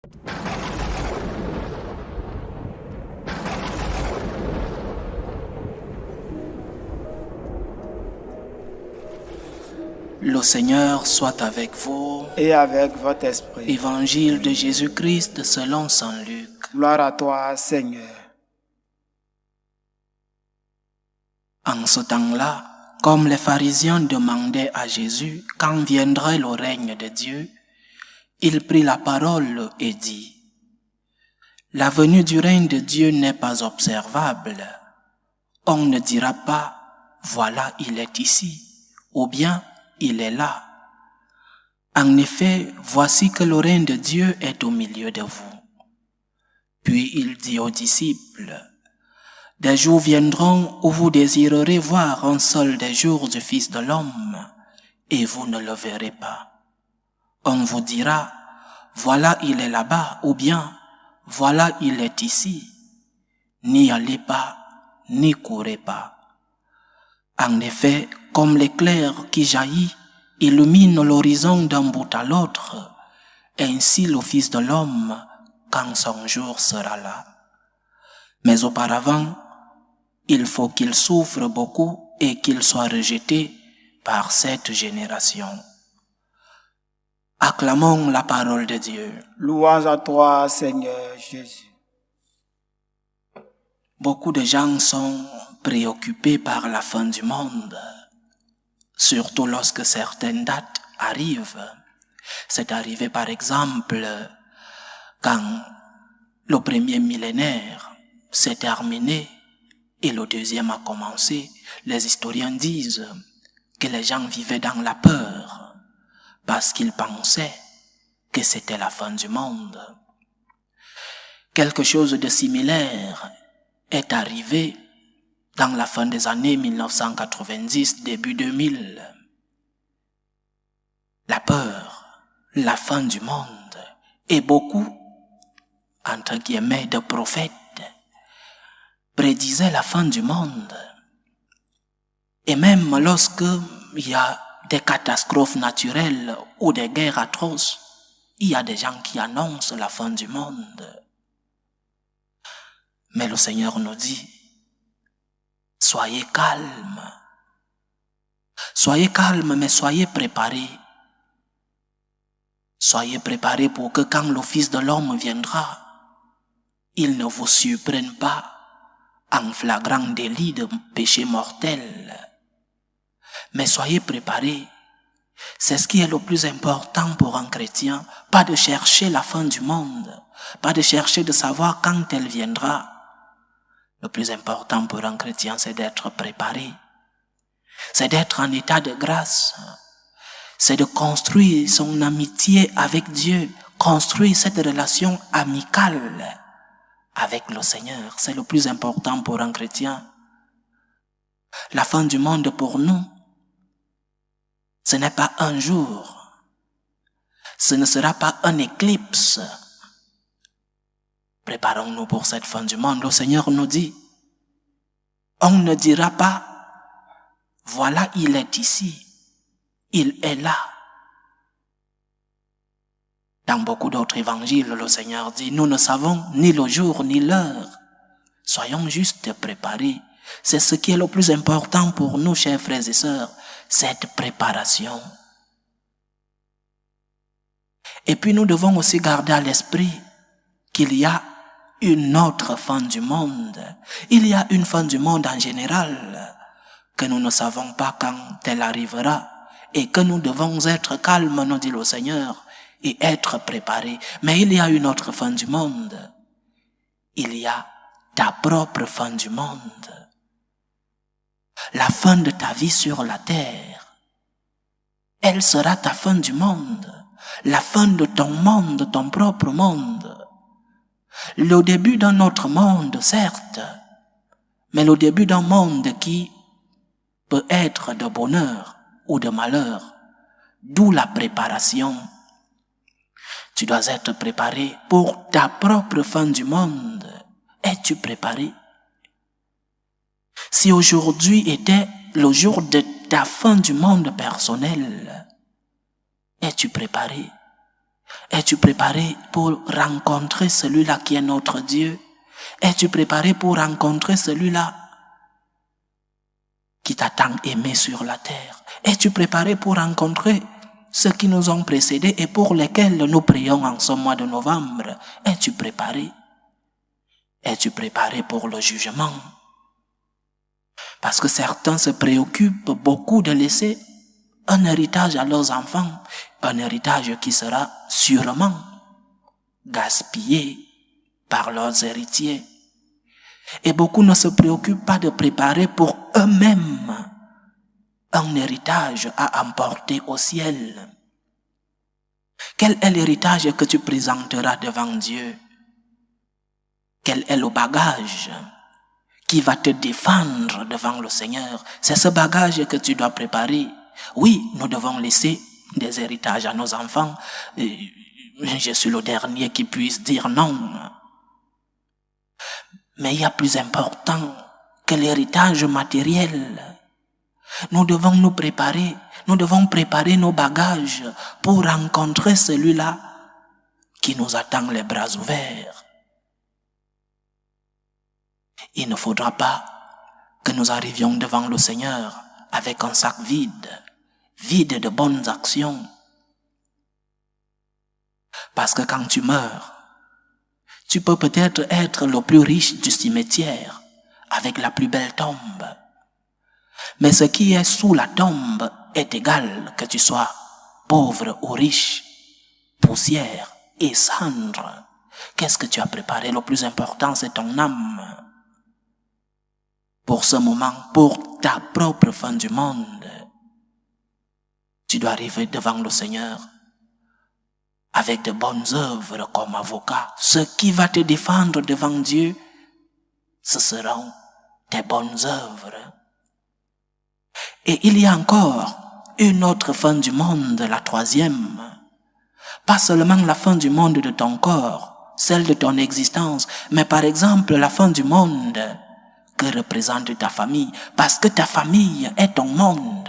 Le Seigneur soit avec vous. Et avec votre esprit. Évangile de Jésus-Christ selon saint Luc. Gloire à toi, Seigneur. En ce temps-là, comme les pharisiens demandaient à Jésus quand viendrait le règne de Dieu, il prit la parole et dit: La venue du règne de Dieu n'est pas observable. On ne dira pas: voilà, il est ici, ou bien il est là. En effet, voici que le règne de Dieu est au milieu de vous. Puis il dit aux disciples: Des jours viendront où vous désirerez voir un seul des jours du Fils de l'homme, et vous ne le verrez pas. On vous dira: voilà, il est là-bas, ou bien voilà, il est ici. N'y allez pas, n'y courez pas. En effet, comme l'éclair qui jaillit illumine l'horizon d'un bout à l'autre, ainsi le Fils de l'homme quand son jour sera là. Mais auparavant, il faut qu'il souffre beaucoup et qu'il soit rejeté par cette génération. Acclamons la parole de Dieu. Louange à toi, Seigneur Jésus. Beaucoup de gens sont préoccupés par la fin du monde, surtout lorsque certaines dates arrivent. C'est arrivé par exemple quand le premier millénaire s'est terminé et le deuxième a commencé. Les historiens disent que les gens vivaient dans la peur parce qu'ils pensaient que c'était la fin du monde. Quelque chose de similaire est arrivé dans la fin des années 1990, début 2000. La peur, la fin du monde, et beaucoup, entre guillemets, de prophètes prédisaient la fin du monde. Et même lorsque il y a des catastrophes naturelles ou des guerres atroces, il y a des gens qui annoncent la fin du monde. Mais le Seigneur nous dit: soyez calmes. Soyez calmes, mais soyez préparés. Soyez préparés pour que quand le Fils de l'homme viendra, il ne vous surprenne pas en flagrant délit de péché mortel. Mais soyez préparés. C'est ce qui est le plus important pour un chrétien. Pas de chercher la fin du monde. Pas de chercher de savoir quand elle viendra. Le plus important pour un chrétien, c'est d'être préparé. C'est d'être en état de grâce. C'est de construire son amitié avec Dieu. Construire cette relation amicale avec le Seigneur. C'est le plus important pour un chrétien. La fin du monde pour nous, ce n'est pas un jour. Ce ne sera pas un éclipse. Préparons-nous pour cette fin du monde. Le Seigneur nous dit: on ne dira pas: voilà, il est ici, il est là. Dans beaucoup d'autres évangiles, le Seigneur dit: nous ne savons ni le jour ni l'heure. Soyons juste préparés. C'est ce qui est le plus important pour nous, chers frères et sœurs, cette préparation. Et puis nous devons aussi garder à l'esprit qu'il y a une autre fin du monde. Il y a une fin du monde en général que nous ne savons pas quand elle arrivera et que nous devons être calmes, nous dit le Seigneur, et être préparés. Mais il y a une autre fin du monde. Il y a ta propre fin du monde. La fin de ta vie sur la terre. Elle sera ta fin du monde. La fin de ton monde, ton propre monde. Le début d'un autre monde, certes, mais le début d'un monde qui peut être de bonheur ou de malheur. D'où la préparation. Tu dois être préparé pour ta propre fin du monde. Es-tu préparé? Si aujourd'hui était le jour de ta fin du monde personnel, es-tu préparé? Es-tu préparé pour rencontrer celui-là qui est notre Dieu? Es-tu préparé pour rencontrer celui-là qui t'a tant aimé sur la terre? Es-tu préparé pour rencontrer ceux qui nous ont précédés et pour lesquels nous prions en ce mois de novembre? Es-tu préparé? Es-tu préparé pour le jugement? Parce que certains se préoccupent beaucoup de laisser un héritage à leurs enfants, un héritage qui sera sûrement gaspillé par leurs héritiers. Et beaucoup ne se préoccupent pas de préparer pour eux-mêmes un héritage à emporter au ciel. Quel est l'héritage que tu présenteras devant Dieu? Quel est le bagage qui va te défendre devant le Seigneur? C'est ce bagage que tu dois préparer. Oui, nous devons laisser des héritages à nos enfants. Je suis le dernier qui puisse dire non. Mais il y a plus important que l'héritage matériel. Nous devons nous préparer. Nous devons préparer nos bagages pour rencontrer celui-là qui nous attend les bras ouverts. Il ne faudra pas que nous arrivions devant le Seigneur avec un sac vide de bonnes actions. Parce que quand tu meurs, tu peux peut-être être le plus riche du cimetière avec la plus belle tombe. Mais ce qui est sous la tombe est égal que tu sois pauvre ou riche, poussière et cendre. Qu'est-ce que tu as préparé? Le plus important, c'est ton âme. Pour ce moment, pour ta propre fin du monde, tu dois arriver devant le Seigneur avec de bonnes œuvres comme avocat. Ce qui va te défendre devant Dieu, ce seront tes bonnes œuvres. Et il y a encore une autre fin du monde, la troisième. Pas seulement la fin du monde de ton corps, celle de ton existence, mais par exemple la fin du monde que représente ta famille, parce que ta famille est ton monde.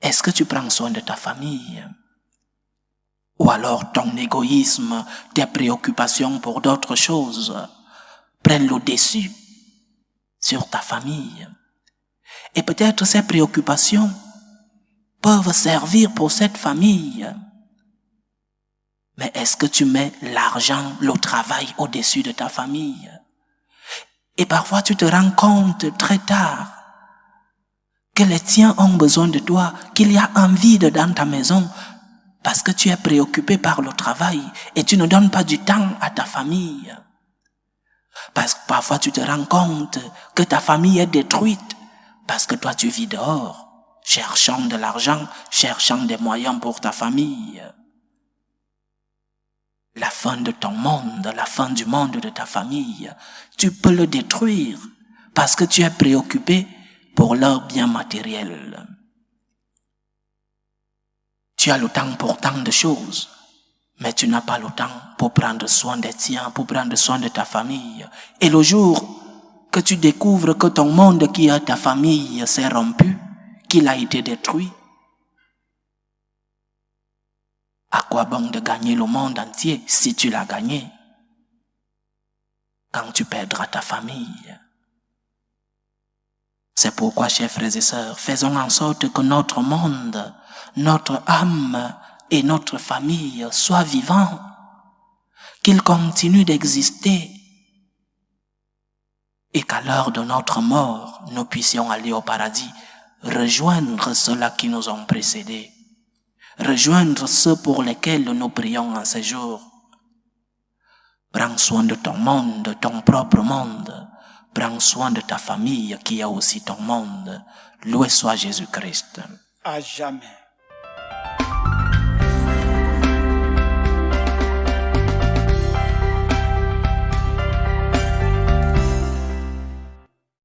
Est-ce que tu prends soin de ta famille? Ou alors ton égoïsme, tes préoccupations pour d'autres choses prennent le dessus sur ta famille? Et peut-être ces préoccupations peuvent servir pour cette famille. Mais est-ce que tu mets l'argent, le travail au-dessus de ta famille? Et parfois tu te rends compte très tard que les tiens ont besoin de toi, qu'il y a un vide dans ta maison parce que tu es préoccupé par le travail et tu ne donnes pas du temps à ta famille. Parce que parfois tu te rends compte que ta famille est détruite parce que toi tu vis dehors, cherchant de l'argent, cherchant des moyens pour ta famille. La fin de ton monde, la fin du monde de ta famille, tu peux le détruire parce que tu es préoccupé pour leurs biens matériels. Tu as le temps pour tant de choses, mais tu n'as pas le temps pour prendre soin des tiens, pour prendre soin de ta famille. Et le jour que tu découvres que ton monde qui est ta famille s'est rompu, qu'il a été détruit, à quoi bon de gagner le monde entier si tu l'as gagné quand tu perdras ta famille? C'est pourquoi, chers frères et sœurs, faisons en sorte que notre monde, notre âme et notre famille soient vivants, qu'ils continuent d'exister et qu'à l'heure de notre mort, nous puissions aller au paradis, rejoindre ceux-là qui nous ont précédés, rejoindre ceux pour lesquels nous prions en ces jours. Prends soin de ton monde, de ton propre monde. Prends soin de ta famille qui est aussi ton monde. Loué soit Jésus-Christ. À jamais.